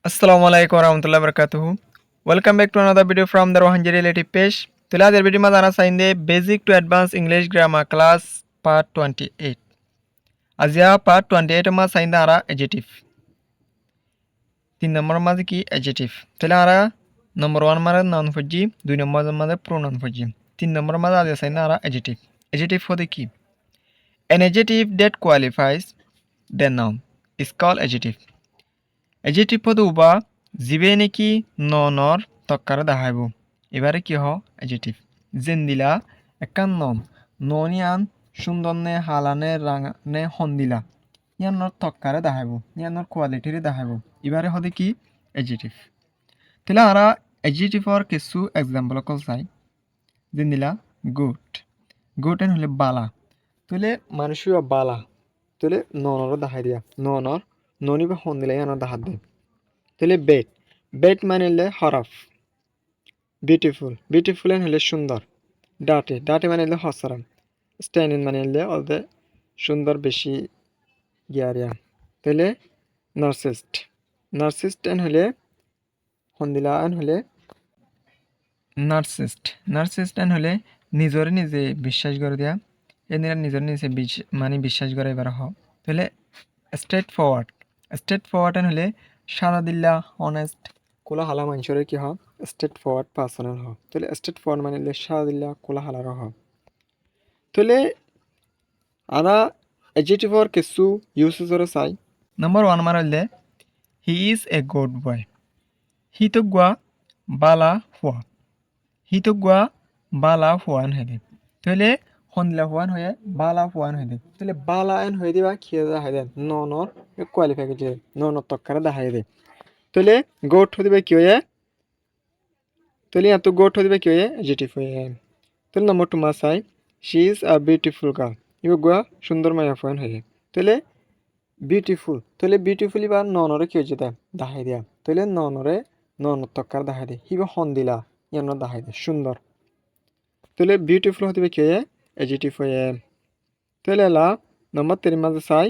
Assalamualaikum warahmatullahi wabarakatuh. Welcome back to another video from the Rohanji Relative page. Today our video में जाना साइंदे Basic to Advanced English Grammar Class Part 28. आज या Part 28 में साइंदे आरा adjective. 3 number में की adjective. चले आरा number 1 में noun fuzzy, 2 number में pronoun फजी. 3 नंबर में आज साइंदे आरा adjective. Adjective होते की. An adjective that qualifies the noun is called adjective. adjective পদ উবা জিবে নেকি ননৰ তক্কারে দেখাইব এবারে কি হ adjective যেন দিলা একান নন ননিয়ান সুন্দর নে হালানে রাঙানে হন্দিলা ইয়ানোর তক্কারে দেখাইব ইয়ানোর কোয়ালিটিরে দেখাইব এবারে হদে কি adjective তাহলে আরা adjectiveর কিছু এক্সাম্পল কল চাই যেন দিলা গুড এন হলে বালা তাহলে মানুষও বালা তাহলে ননর দেখাই দিয়া ননর ননি বা হন্দিলা ইয়ানোর দেখাত দেয় তাহলে বেট মানে হলে হরফ বিউটিফুল হলে সুন্দর ডাটে মানে হলে হসরাম স্ট্যান্ডিং মানে হলে ওদের সুন্দর বেশি গিয়ারিয়া তাহলে নার্সিস্ট হলে হন্দিলা হলে নার্সিস্ট হলে নিজরে নিজে বিশ্বাস করে দেয়া এরা নিজরে নিজে মানে বিশ্বাস করে এবার হ তাহলে স্ট্রেট ফরওয়ার্ড হলে সাদা দিল্লা অনেস্ট কোলা হালা মানুষের কি হয় স্ট্রেট ফরওয়ার্ড পার্সোনাল হয় তাহলে স্ট্রেট ফরওয়ার্ড মানে হলে সাদা দিল্লা কোলা হালার হয় তাহলে আরা এডজেক্টিভর কিছু ইউসেজরে চাই নাম্বার 1 মানে হলে he is a good boy হি তো গুয়া বালা হুয়ান হেদে তাহলে হন্দিলা হুয়ান হয়ে বালা হুয়ান হয়ে দে তাহলে বালা এন হয়ে দিবা খেয়ে দেখাই দেন ননর কোয়ালিফাই করছে ননর তক্কারে দেখাই দে তাহলে গোট হয়ে দিবে কি হয়ে তাহলে এত গোট হয়ে দিবে কি হয়ে এডজেক্টিভ হয়ে তাহলে নম্বর 2 মা চাই she is a beautiful girl ইউ গুয়া সুন্দর মায়া হুয়ান হয়ে তাহলে বিউটিফুলি বা ননরে কি হয়েছে দেখাই দিয়া তাহলে ননর তক্কার দেখাই দে হিবা হন্দিলা ইয়ানোর দেখাই দে সুন্দর তাহলে বিউটিফুল হতে হবে কি এডজেক্টিভ হয়ে তাহলে এলা নম্বর 3 মাঝে চাই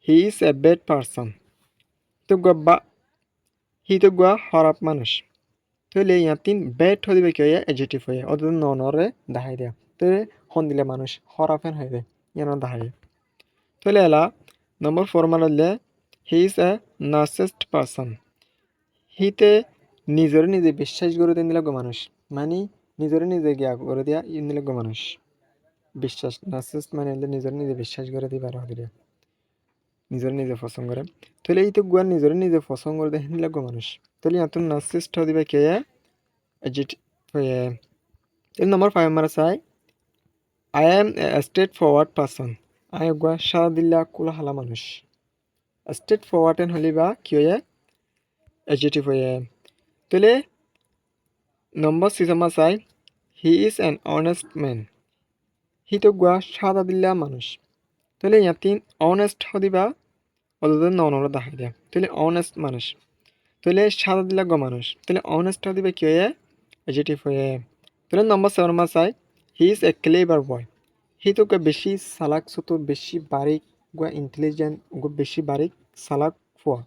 he is a bad person he তো গুয়া খারাপ মানুষ তাহলে ইয়াতিন ব্যাড হতে হবে কি এডজেক্টিভ হয়ে অর্থাৎ ননরে দেখাই দেয়া তাহলে হন্দিলা মানুষ খারাপেন হয়ে দে ইয়ানোর দেখাই তাহলে এলা নম্বর 4 মানে হি ইজ এ নার্সিস্ট পারসন হিতে নিজে বিশ্বাস করে দেন দিলা মানুষ মানে নিজরে নিজে গিয়া করে দিয়া ইন্দিলে মানুষ বিশ্বাস নার্সিস্ট মানে নিজে বিশ্বাস করে দিবার হদিয়া নিজে পছন্দ করে তাহলে এই তো গুয়ার নিজে পছন্দ করে দেয় হিন্দিলে মানুষ তাহলে এত নার্সিস্ট হদিবা কে তাহলে নম্বর 5 মারা চাই I M A straight forward person I গুয়া সারা দিল্লা কুলা হালা মানুষ স্ট্রেট ফরওয়ার্ড এন হলিবা কি হয়ে এডজেক্টিভ হয়ে তাহলে নম্বর 6 মা চাই he is an honest man he তো গুয়া সাদা দিল্লা মানুষ তাহলে ইয়াতিন অনেস্ট হদিবা অতদের ননর দেখাই দেয়া তাহলে অনেস্ট মানুষ তাহলে সাদা দিল্লা মানুষ তাহলে অনেস্ট হদিবা কি হয়ে এডজেক্টিভ হয়ে তাহলে নম্বর 7 মা চাই হি ইজ এ ক্লেভার বয় হি তো বেশি চালাক চতুর বেশি বারিক গুয়া ইন্টেলিজেন্ট বেশি বারিক চালাক ফুয়া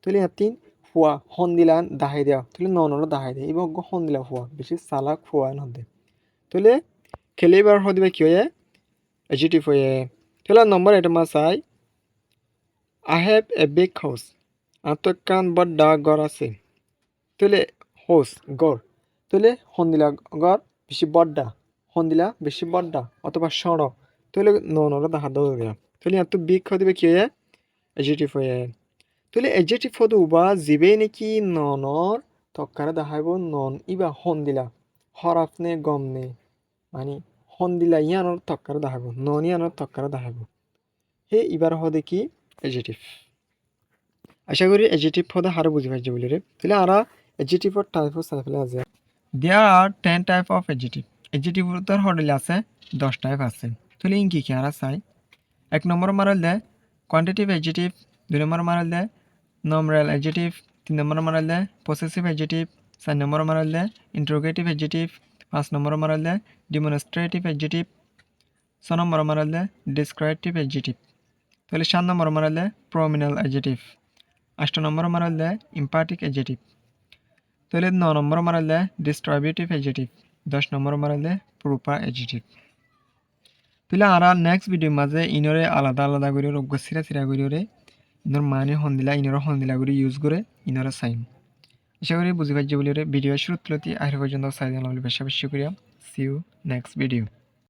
তাহলে ইয়াতিন ফুয়া হন্দিলান দেখাই দেওয়া তাহলে ননর দেখাই দেয় এবং হন্দিলা ফুয়া বেশি চালাক ফুয়া নদে তাহলে ক্লেভার হদিবা কি হয়ে এডজেক্টিভ হয়ে তাহলে নম্বর 8 মা চাই I have a big house আর তো কান বড় ঘর আছে তাহলে ঘর তাহলে হন্দিলা ঘর বেশি বড় হন্দিলা বেশি বড় অথবা সড় তাহলে ননর দেখা দেওয়া তাহলে এত বিগ হদিবে কি হয়ে এডজেক্টিভ হয়ে তাহলে এডজেক্টিভ হদু বা জিবে নাকি ননর তক্কারে দেখাইব নন ইবা হন্দিলা হরফ নে গম নে মানে হন্দিলা ইয়ানোর তক্কারে দেখাবো নন ইয়ানোর তক্কারে দেখাবো হে এবার হদে কি এডজেক্টিভ আশা করি এডজেক্টিভ হদে হারে বুঝি পাইছে বলে রে তাহলে আরা এডজেক্টিভর টাইপ অফ সাইফেলে আছে দেয়ার আর 10 টাইপ অফ এডজেক্টিভ তোর হডলে আছে 10 টাইপ আছে তাহলে ইন কি কি আরা চাই 1 নম্বর মারল দে কোয়ান্টিটিভ এডজেক্টিভ 2 নম্বর মারল দে নমিনাল এডজেক্টিভ 3 নম্বর মারল দে পসেসিভ এডজেক্টিভ 4 নম্বর মারল দে ইন্টারোগেটিভ এডজেক্টিভ 5 নম্বর মারল দে ডেমনস্ট্রেটিভ এডজেক্টিভ 6 নম্বর মারল দে ডেসক্রিপটিভ এডজেক্টিভ তাহলে 7 নম্বর মারল দে প্রমিনাল এডজেক্টিভ 8 নম্বর মারালে ইম্পার্টিক এডজেটিভ তাহলে 9 নম্বর মারালে ডিস্ট্রিবিউটিভ এডজেটিভ 10 নম্বর মারালে প্রপার এডজেটিভ তাহলে আর নেক্সট ভিডিও মাঝে ইনরে আলাদা আলাদা করে রোগ সিরা সিরা করে ইনর মানে হন দিলা করে ইউজ করে ইনর সাইন আশা করি বুঝি পাইছে বলে ভিডিও শুরু তুলতি আগে পর্যন্ত সাইজ বেশি বেশি করিয়া সি ইউ নেক্সট ভিডিও